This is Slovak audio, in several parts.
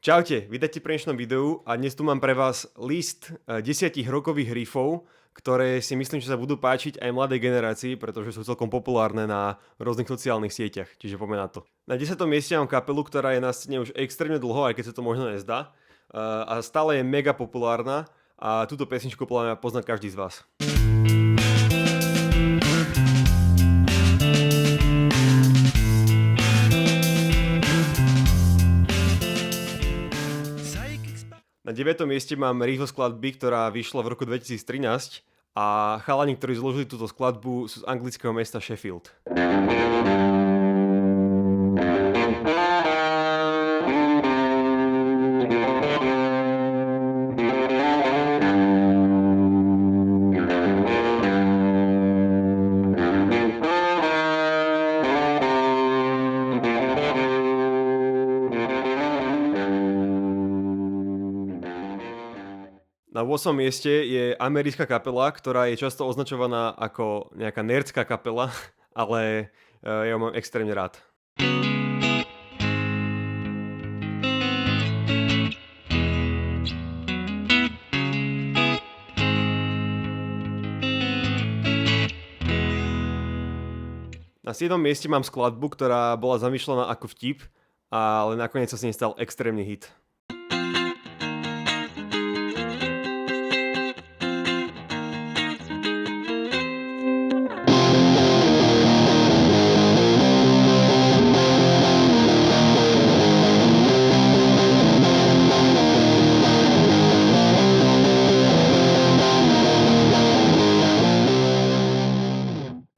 Čaute, vítajte pri dnešnom videu a dnes tu mám pre vás list 10 rockových riffov, ktoré si myslím, že sa budú páčiť aj mladej generácii, pretože sú celkom populárne na rôznych sociálnych sieťach, čiže poďme na to. Na 10. mieste mám kapelu, ktorá je na scéne už extrémne dlho, aj keď sa to možno nezdá, a stále je mega populárna a túto pesničku podľa mňa pozná každý z vás. Na 9. mieste mám rýchlo skladby, ktorá vyšla v roku 2013 a chalani, ktorí zložili túto skladbu, sú z anglického mesta Sheffield. Na 8. mieste je americká kapela, ktorá je často označovaná ako nejaká nerdská kapela, ale ja ju mám extrémne rád. Na 7. mieste mám skladbu, ktorá bola zamýšľaná ako vtip, ale nakoniec sa s nej stal extrémny hit.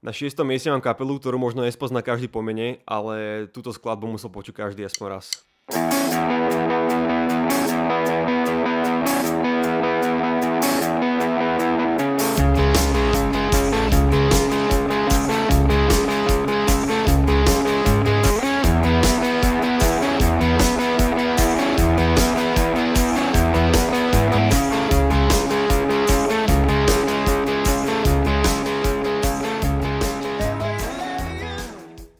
Na 6. mieste mám kapelu, ktorú možno nespozná každý po mene, ale túto skladbu musel počuť každý aspoň raz.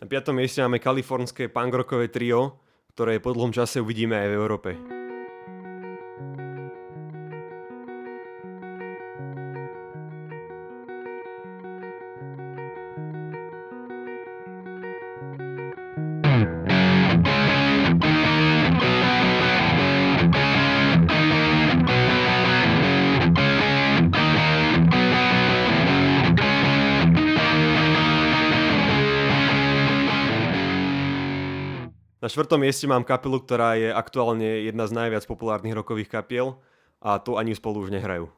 Na 5. mieste máme kalifornské punkrockové trio, ktoré po dlhom čase uvidíme aj v Európe. Na 4. mieste mám kapelu, ktorá je aktuálne jedna z najviac populárnych rockových kapiel a to ani spolu už nehrajú.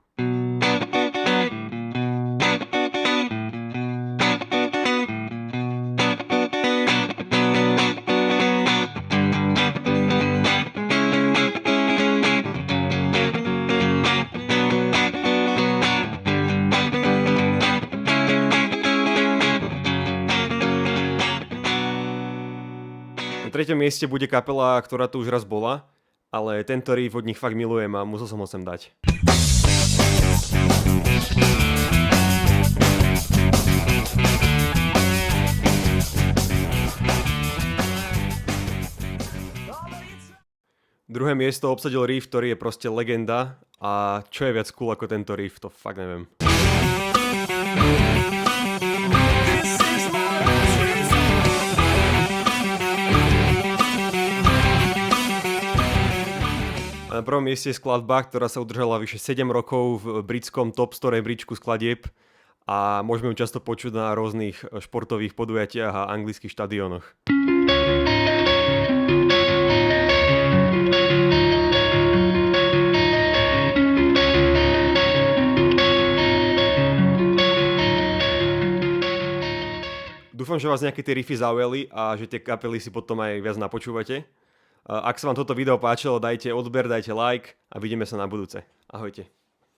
Na 3. mieste bude kapela, ktorá tu už raz bola, ale tento riff od nich fakt milujem a musel som ho sem dať. Druhé miesto obsadil riff, ktorý je proste legenda a čo je viac cool ako tento riff, to fakt neviem. Na prvom mieste je skladba, ktorá sa udržala vyše 7 rokov v britskom top 100 rebríčku skladieb a môžeme ju často počuť na rôznych športových podujatiach a anglických štadiónoch. Dúfam, že vás nejaké tie riffy zaujali a že tie kapely si potom aj viac napočúvate. Ak sa vám toto video páčilo, dajte odber, dajte like a vidíme sa na budúce. Ahojte.